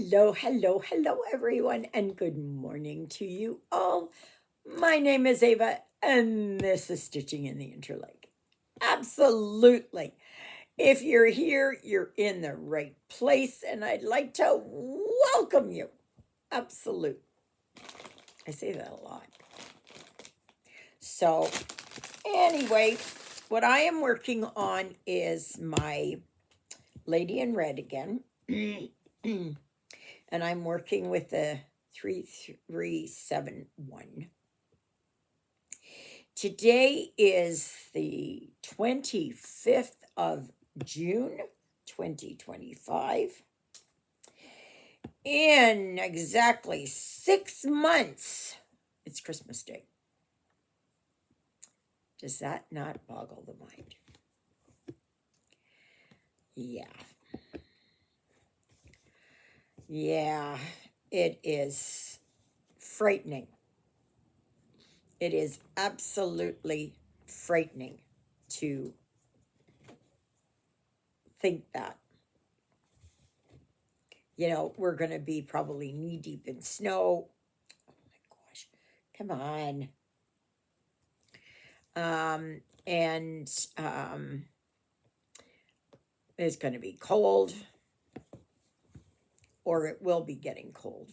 Hello, hello, hello, everyone, and good morning to you all. My name is Ava, and this is Stitching in the Interlake. Absolutely. If you're here, you're in the right place, and I'd like to welcome you. Absolute. I say that a lot. So, anyway, what I am working on is my Lady in Red again. And I'm working with the 3371. Today is the 25th of June, 2025. In exactly 6 months, it's Christmas Day. Does that not boggle the mind? Yeah. Yeah, it is frightening. It is absolutely frightening to think that. We're going to be probably knee deep in snow. Oh my gosh, come on. And it's going to be cold, or it will be getting cold.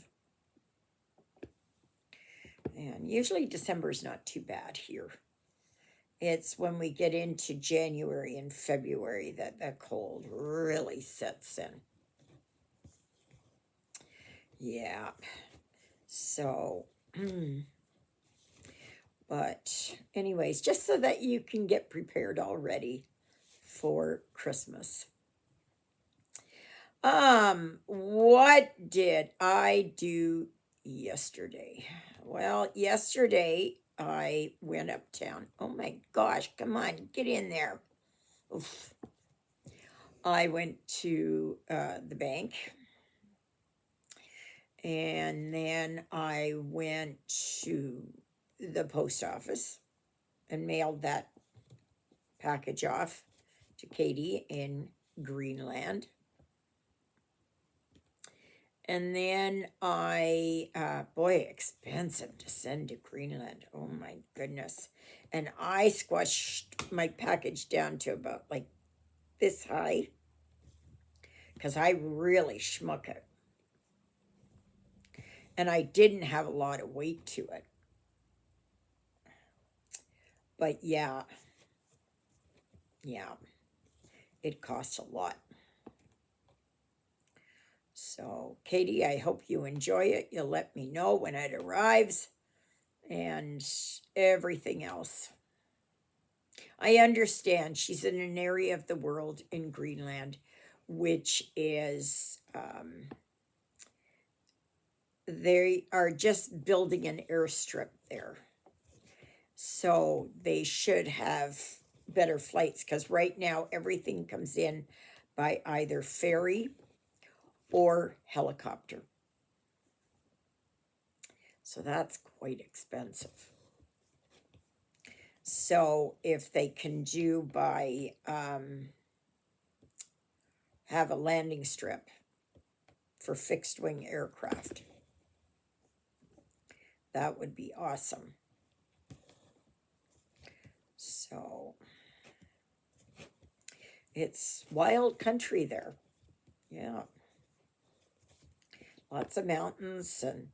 And usually December's not too bad here. It's when we get into January and February that the cold really sets in. Yeah. So, but anyways, just so that you can get prepared already for Christmas. What did I do yesterday? Well, yesterday I went uptown. Oh my gosh, come on, get in there. Oof. I went to the bank, and then I went to the post office and mailed that package off to Katy in Greenland. And then boy, expensive to send to Greenland. Oh my goodness. And I squashed my package down to about like this high because I really schmuck it. And I didn't have a lot of weight to it. But yeah, it costs a lot. So, Katy, I hope you enjoy it. You'll let me know when it arrives and everything else. I understand she's in an area of the world in Greenland, which is, they are just building an airstrip there. So they should have better flights because right now everything comes in by either ferry or helicopter. So that's quite expensive. So if they can do by have a landing strip for fixed wing aircraft, that would be awesome. So it's wild country there. Yeah. Lots of mountains, and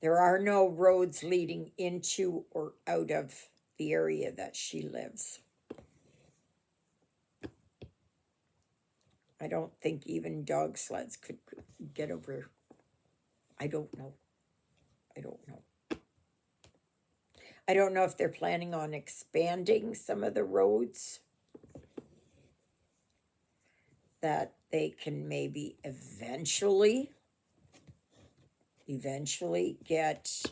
there are no roads leading into or out of the area that she lives. I don't think even dog sleds could get over. I don't know. I don't know. I don't know if they're planning on expanding some of the roads that they can maybe eventually get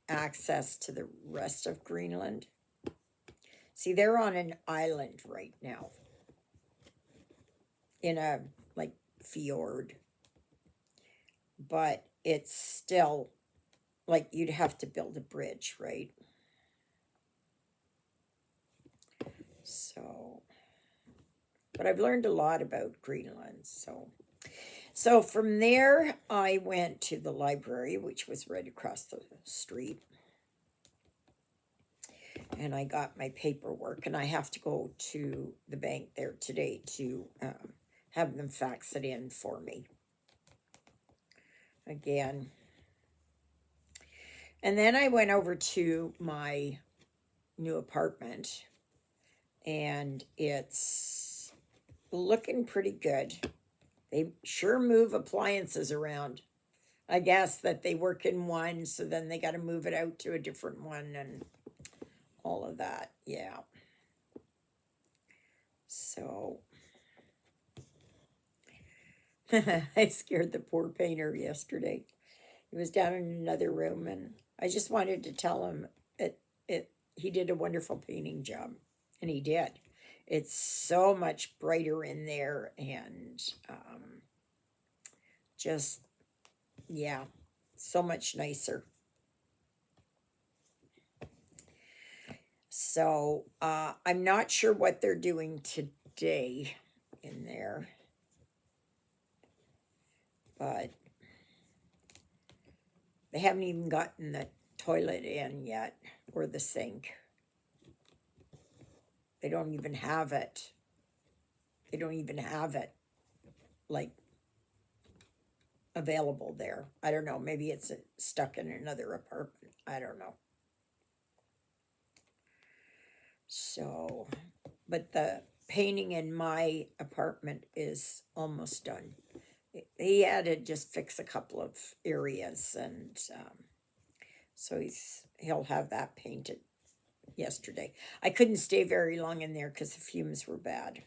access to the rest of Greenland. See, they're on an island right now in a like fjord, but it's still like you'd have to build a bridge, right? So, but I've learned a lot about Greenland. So So from there, I went to the library, which was right across the street, and I got my paperwork, and I have to go to the bank there today to have them fax it in for me again. And then I went over to my new apartment, and it's looking pretty good. They sure move appliances around. I guess that they work in one, so then they got to move it out to a different one and all of that. Yeah. So I scared the poor painter yesterday. He was down in another room, and I just wanted to tell him it he did a wonderful painting job, and he did. It's so much brighter in there, and just yeah, so much nicer. So I'm not sure what they're doing today in there, but they haven't even gotten the toilet in yet or the sink. They don't even have it. They don't even have it like available there. I don't know. Maybe it's stuck in another apartment. I don't know. So, but the painting in my apartment is almost done. He had to just fix a couple of areas, and so he'll have that painted yesterday. I couldn't stay very long in there because the fumes were bad.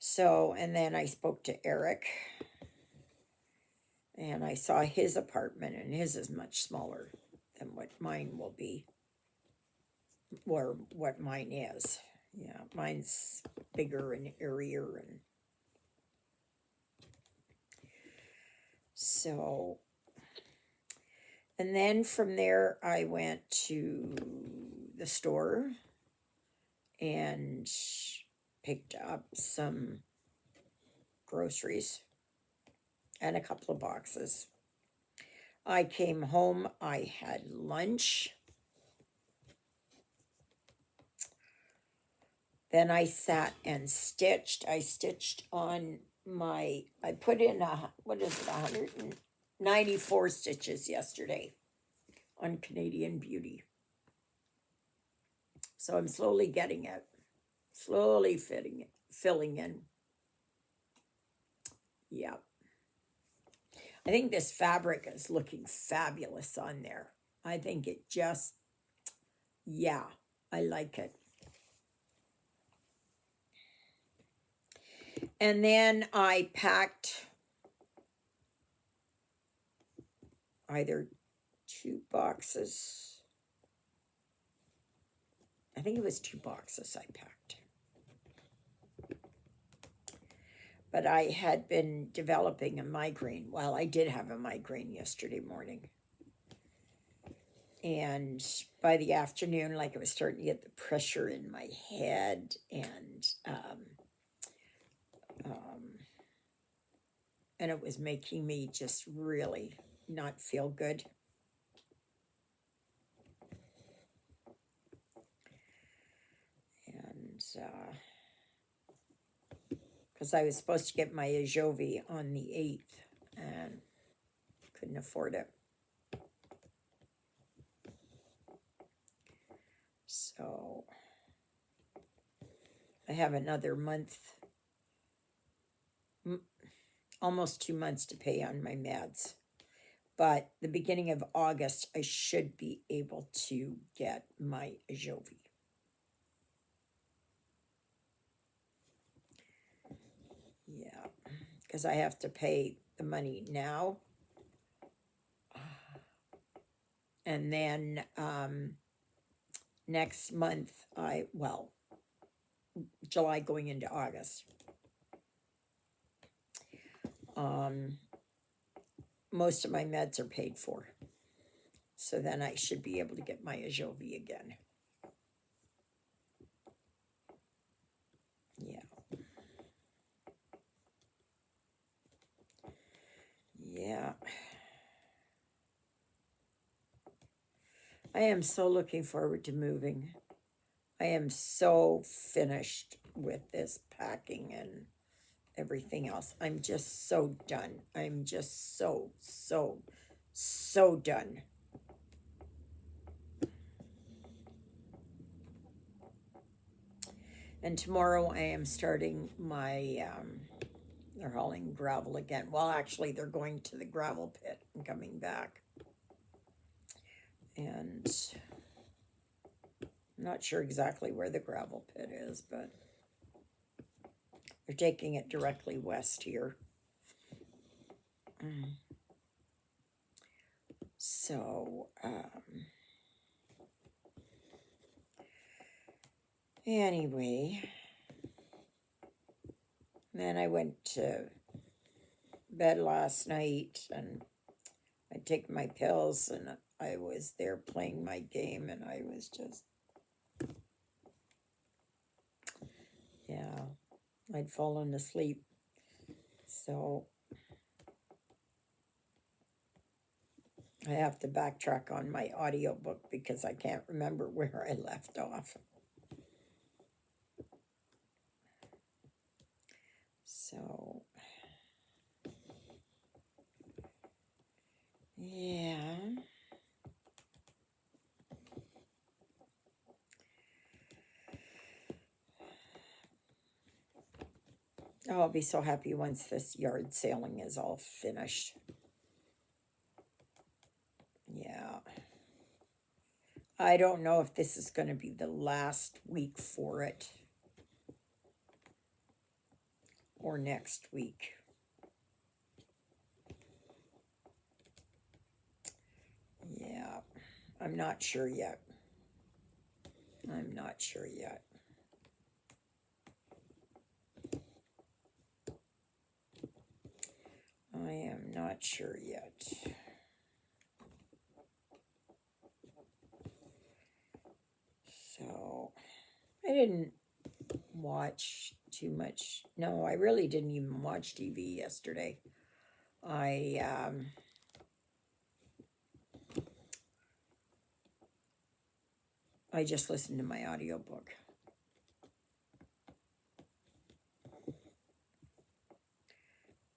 So, and then I spoke to Eric, and I saw his apartment, and his is much smaller than what mine will be, or what mine is. Yeah, mine's bigger and airier, and so, and then from there I went to the store and picked up some groceries and a couple of boxes. I came home, I had lunch. Then I sat and stitched. I stitched on I put in 194 stitches yesterday on Canadian Beauty. So I'm slowly getting it, slowly filling in. Yeah. I think this fabric is looking fabulous on there. I think it just, yeah, I like it. And then I packed either 2 boxes. I think it was 2 boxes I packed. But I had been developing a migraine. Well, I did have a migraine yesterday morning. And by the afternoon, like I was starting to get the pressure in my head, and it was making me just really not feel good. And because I was supposed to get my Ajovi on the 8th and couldn't afford it. So I have another month, almost 2 months to pay on my meds. But the beginning of August, I should be able to get my Ajovi. Yeah, because I have to pay the money now. And then next month, July going into August. Most of my meds are paid for. So then I should be able to get my Ajovi again. Yeah. I am so looking forward to moving. I am so finished with this packing and everything else. I'm just so done. I'm just so done. And tomorrow I am starting my, they're hauling gravel again. Well, actually, they're going to the gravel pit and coming back. And I'm not sure exactly where the gravel pit is, but they're taking it directly west here. So, anyway, then I went to bed last night and I take my pills and I was there playing my game and I was just, yeah, I'd fallen asleep. So I have to backtrack on my audiobook because I can't remember where I left off. So, yeah. Oh, I'll be so happy once this yard sailing is all finished. Yeah. I don't know if this is going to be the last week for it or next week. Yeah, I'm not sure yet. I'm not sure yet. I am not sure yet. So, I didn't watch too much. No, I really didn't even watch TV yesterday. I just listened to my audiobook.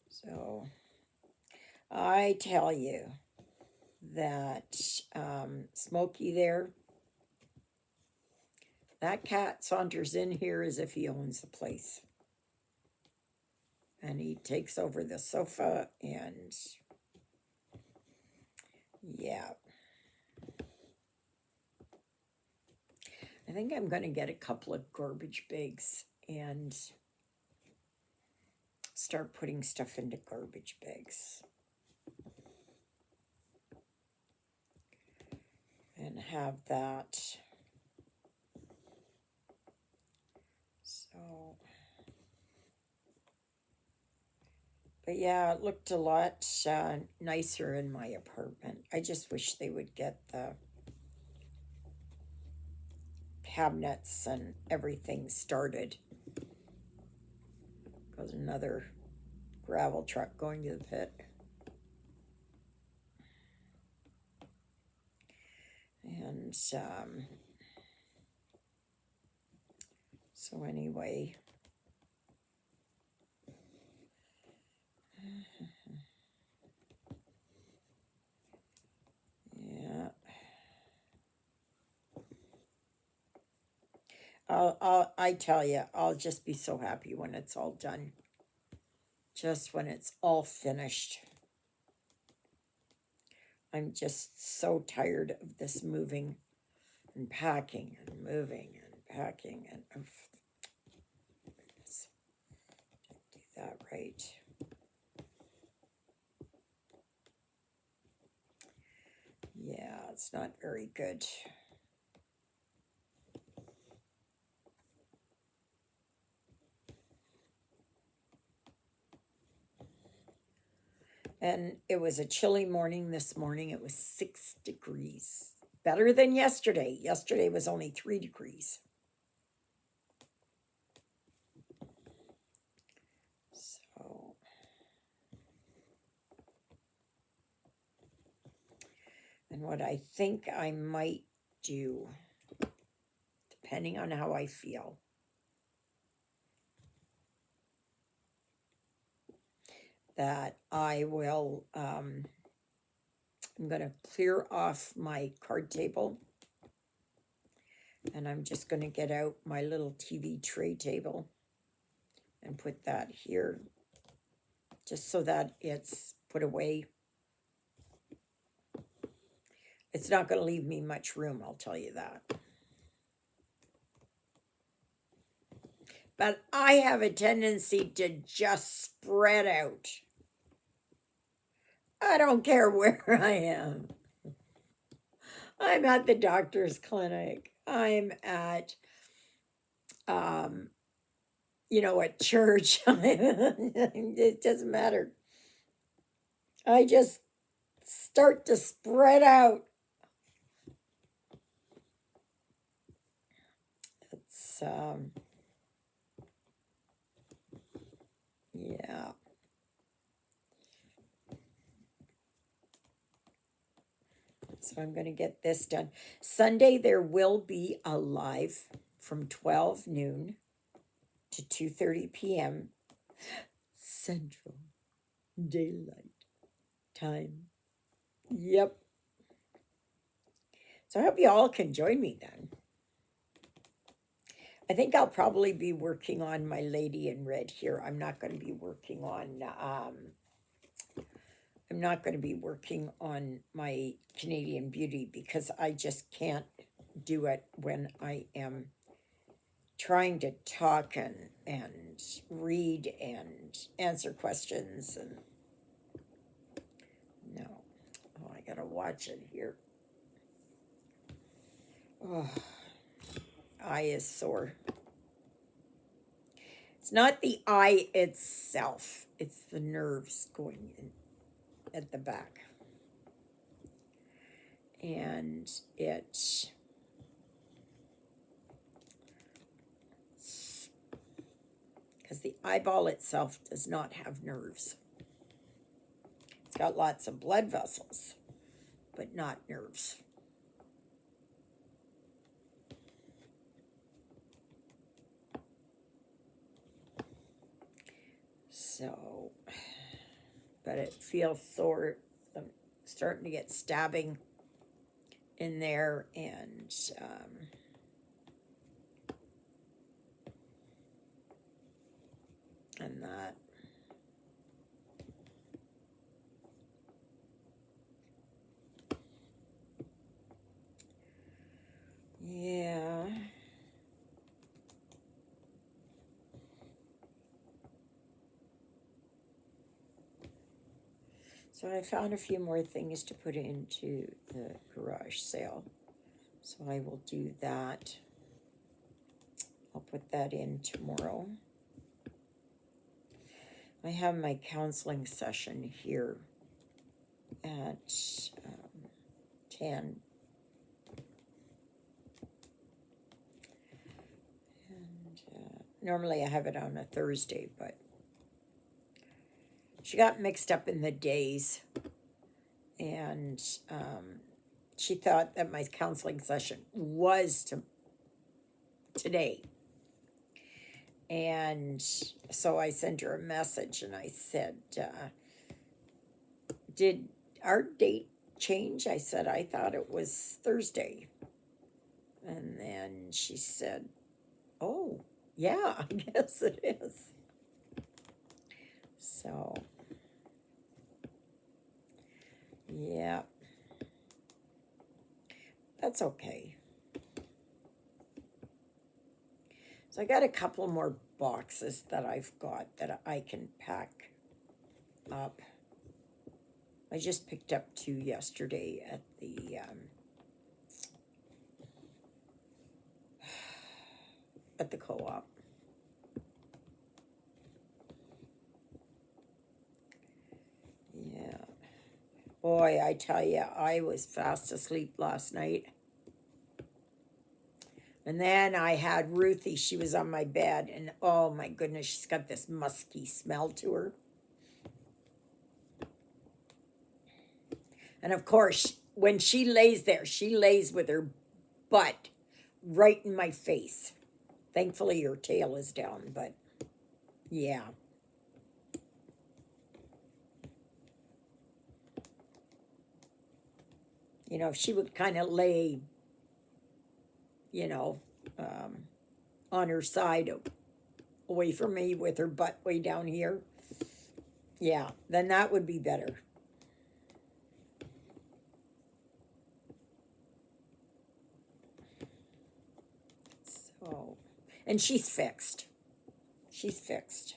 So, I tell you that Smokey there, that cat saunters in here as if he owns the place. And he takes over the sofa and yeah. I think I'm going to get a couple of garbage bags and start putting stuff into garbage bags. And have that. So, but yeah, it looked a lot nicer in my apartment. I just wish they would get the cabinets and everything started. Goes another gravel truck going to the pit. And so anyway, yeah. I tell you, I'll just be so happy when it's all done. Just when it's all finished. I'm just so tired of this moving and packing and moving and packing and do that right. Yeah, it's not very good. And it was a chilly morning this morning. It was 6 degrees. Better than yesterday. Yesterday was only 3 degrees. So, and what I think I might do, depending on how I feel, that I will, I'm going to clear off my card table, and I'm just going to get out my little TV tray table and put that here, just so that it's put away. It's not going to leave me much room, I'll tell you that. But I have a tendency to just spread out. I don't care where I am. I'm at the doctor's clinic. I'm at, at church. It doesn't matter. I just start to spread out. It's, yeah. So I'm going to get this done. Sunday, there will be a live from 12 noon to 2:30 p.m. Central Daylight Time. Yep. So I hope you all can join me then. I think I'll probably be working on my Lady in Red here. I'm not going to be working on my Canadian Beauty because I just can't do it when I am trying to talk and read and answer questions. And no, oh, I gotta watch it here. Oh, eye is sore. It's not the eye itself, it's the nerves going in at the back. And because the eyeball itself does not have nerves. It's got lots of blood vessels, but not nerves. So, but it feels sore. I'm starting to get stabbing in there, and that. Yeah. So I found a few more things to put into the garage sale. So I will do that. I'll put that in tomorrow. I have my counseling session here at 10. And normally I have it on a Thursday, but she got mixed up in the days. And she thought that my counseling session was today. And so I sent her a message and I said, did our date change? I said, I thought it was Thursday. And then she said, oh, yeah, I guess it is. So, yeah, that's okay. So I got a couple more boxes that I've got that I can pack up. I just picked up 2 yesterday at the co-op. Yeah. Boy, I tell you, I was fast asleep last night. And then I had Ruthie. She was on my bed, and oh my goodness, she's got this musky smell to her. And of course, when she lays there, she lays with her butt right in my face. Thankfully, her tail is down, but yeah. You know, if she would kind of lay, you know, um, on her side away from me with her butt way down here, yeah, then that would be better. So, and she's fixed. She's fixed.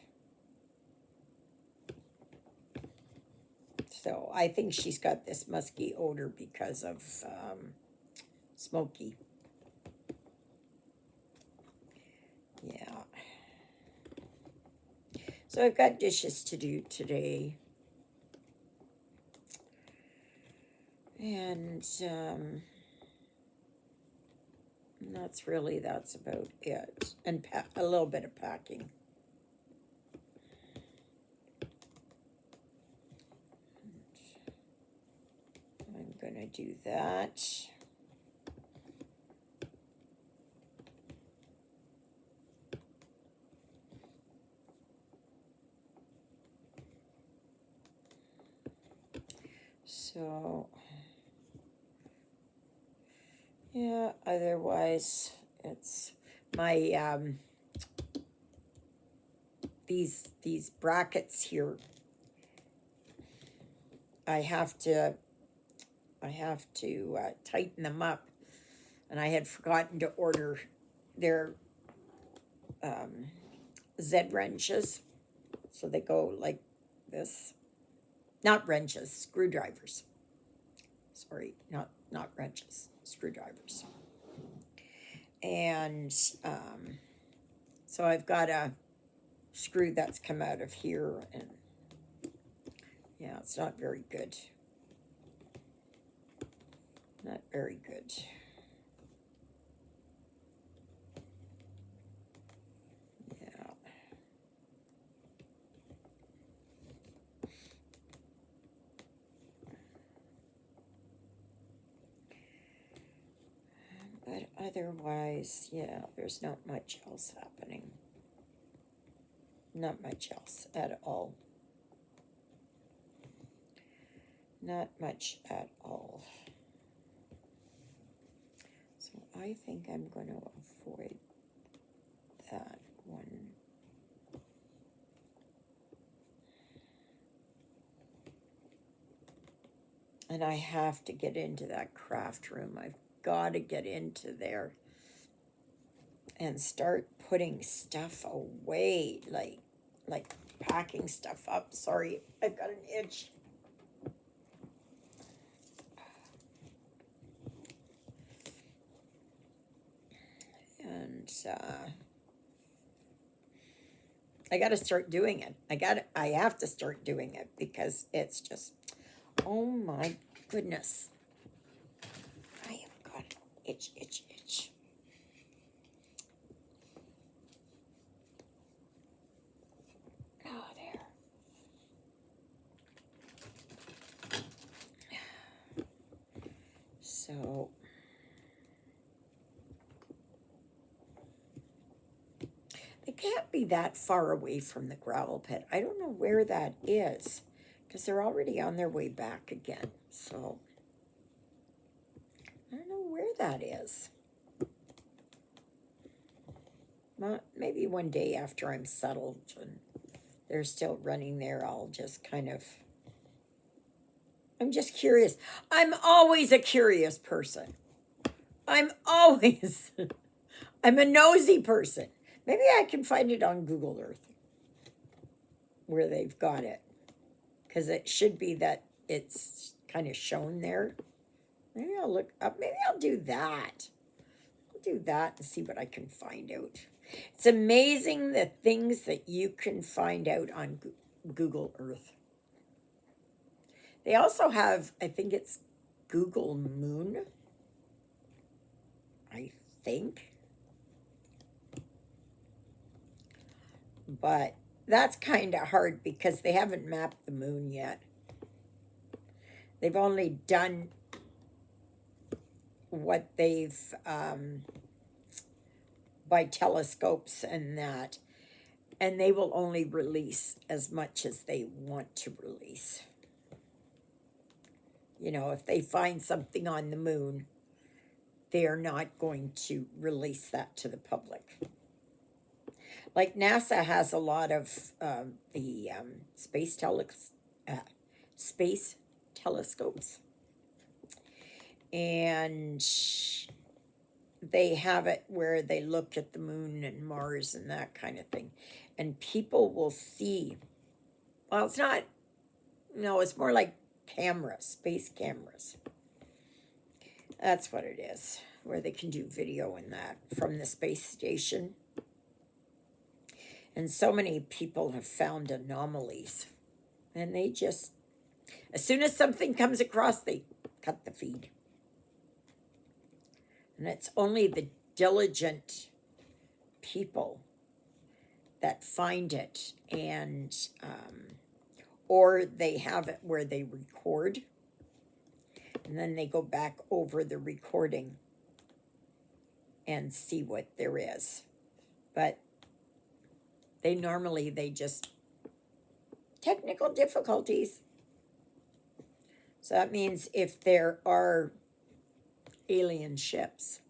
So I think she's got this musky odor because of Smokey. Yeah. So I've got dishes to do today. And that's about it. And a little bit of packing. I'm going to do that. So, yeah, otherwise it's my these brackets here. I have to tighten them up, and I had forgotten to order their Z wrenches, so they go like this. Not wrenches, screwdrivers. Sorry, not wrenches, screwdrivers. And so I've got a screw that's come out of here, and yeah, it's not very good. Not very good. Yeah. But otherwise, yeah, there's not much else happening. Not much else at all. Not much at all. So I think I'm going to avoid that one. And I have to get into that craft room. I've got to get into there and start putting stuff away, like packing stuff up. Sorry, I've got an itch. And I got to start doing it. I have to start doing it because it's just, oh my goodness. I have got itch. Oh, there. So they can't be that far away from the gravel pit. I don't know where that is because they're already on their way back again. So I don't know where that is. Well, maybe one day after I'm settled and they're still running there, I'll just kind of, I'm just curious. I'm always a curious person. I'm always, I'm a nosy person. Maybe I can find it on Google Earth where they've got it. Because it should be that it's kind of shown there. Maybe I'll look up. Maybe I'll do that. I'll do that and see what I can find out. It's amazing the things that you can find out on Google Earth. They also have, I think it's Google Moon. I think. But that's kind of hard because they haven't mapped the moon yet. They've only done what they've, by telescopes and that, and they will only release as much as they want to release. You know, if they find something on the moon, they are not going to release that to the public. Like NASA has a lot of the space telescopes, and they have it where they look at the moon and Mars and that kind of thing, and people will see. Well, it's not. No, it's more like cameras, space cameras. That's what it is, where they can do video and that from the space station. And so many people have found anomalies. And they just, as soon as something comes across, they cut the feed. And it's only the diligent people that find it, and or they have it where they record, and then they go back over the recording and see what there is. But they just, technical difficulties. So that means if there are alien ships,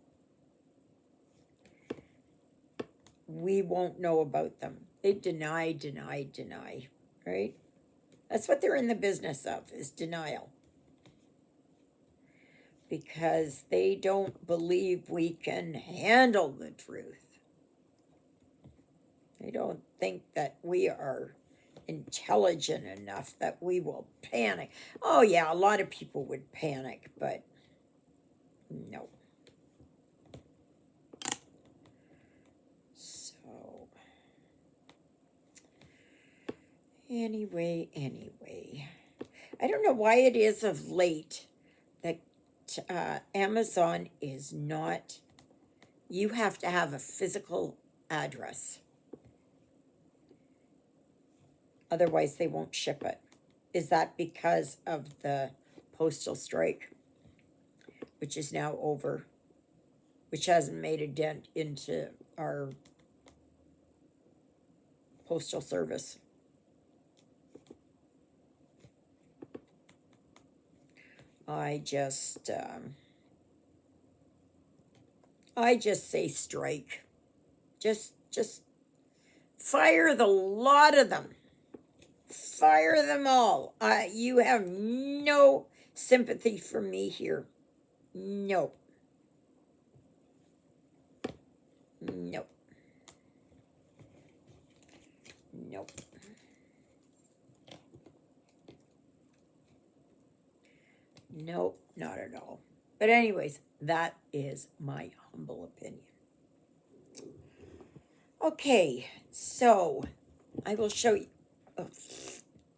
we won't know about them. They deny, right? That's what they're in the business of, is denial. Because they don't believe we can handle the truth. They don't think that we are intelligent enough that we will panic. Oh yeah, a lot of people would panic, but no. So, anyway. I don't know why it is of late that Amazon is not, you have to have a physical address. Otherwise, they won't ship it. Is that because of the postal strike, which is now over, which hasn't made a dent into our postal service? I just say strike. Just fire the lot of them. Fire them all. You have no sympathy for me here. No. Nope. Nope, not at all. But anyways, that is my humble opinion. Okay, so I will show you. Oh,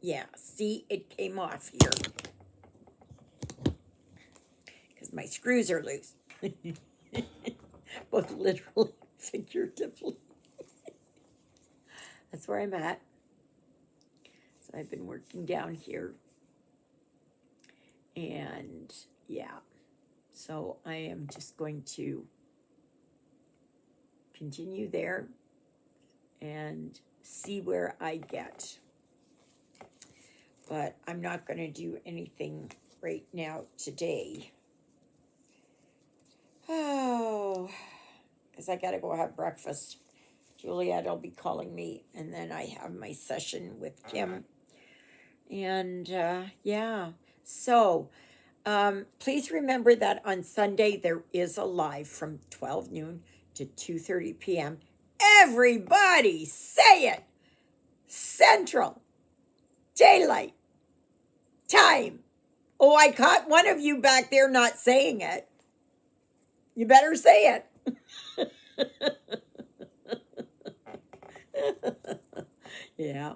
yeah, see, it came off here. Because my screws are loose. Both literally and figuratively. That's where I'm at. So I've been working down here. And yeah, so I am just going to continue there and see where I get. But I'm not going to do anything right now today. Oh, because I got to go have breakfast. Juliet will be calling me, and then I have my session with Kim. And yeah, so please remember that on Sunday there is a live from 12 noon to 2:30 p.m. Everybody say it! Central Daylight Time. Oh, I caught one of you back there not saying it. You better say it. Yeah.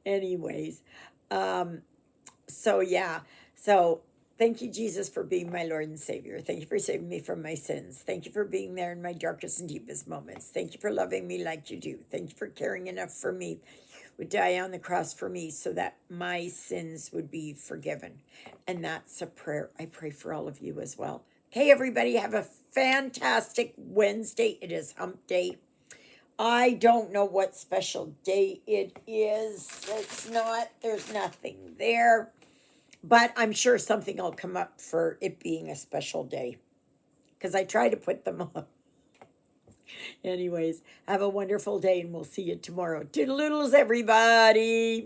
Anyways, so yeah. So thank you, Jesus, for being my Lord and Savior. Thank you for saving me from my sins. Thank you for being there in my darkest and deepest moments. Thank you for loving me like you do. Thank you for caring enough for me. Would die on the cross for me so that my sins would be forgiven. And that's a prayer I pray for all of you as well. Okay. Hey, everybody, have a fantastic Wednesday. It is hump day. I don't know what special day it is. It's not, there's nothing there. But I'm sure something will come up for it being a special day because I try to put them up. Anyways, have a wonderful day and we'll see you tomorrow. Toodaloodles, everybody.